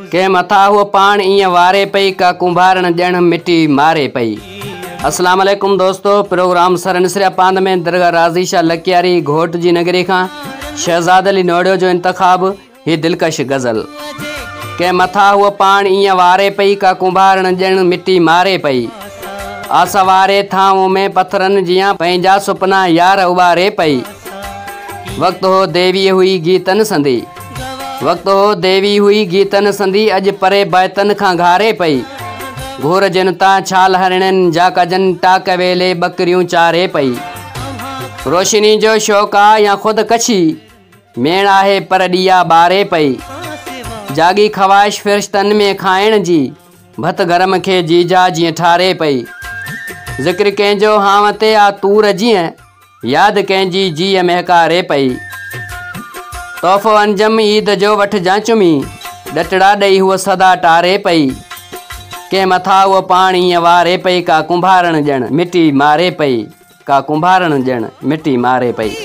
के मथा हुआ पान इं वारे पई का कुंभारण जण मिट्टी मारे पई। अस्सलाम वालेकुम दोस्तों, प्रोग्राम सरनसरिया पांद में दरगाह राजी शाह लकियारी घोट जी नगरी का शहजाद अली नोड़ियो जो इंतखाब ही दिलकश गज़ल। के मथा हुआ पान इं वारे पई का कुंभारण जण मिट्टी मारे पई। आसा वारे थांव में पत्थरन जिया पंहिंजा सुपना यार उबारे पई। वक्त हो देवी हुई गीतन संदी, वक्त हो देवी हुई गीतन संदी, अज परे बैतन खां घारे पई। घोर जनता छाल हरणन जा कजन टाक वेले बकरियूं चारे पई। रोशनी जो शौक़ आ या खुद कछी, मेण आहे पर दिया बारे पई। जागी ख्वाहिश फिरिश्तन में खाइण जी, भत गरम खे जीजा जिए ठारे पई। ज़िक्र कंहिंजो हावते आ तूर जिए, याद कंहिंजी जी महकारे पई। तोहफ़ो अंजम ईद जो वठ जाचुमी, डटड़ा ॾेई हुआ सदा टारे पई। के मथा वो पानी वारे पई का कुंभारण जण मिट्टी मारे पई, का कुंभारण जण मिट्टी मारे पई।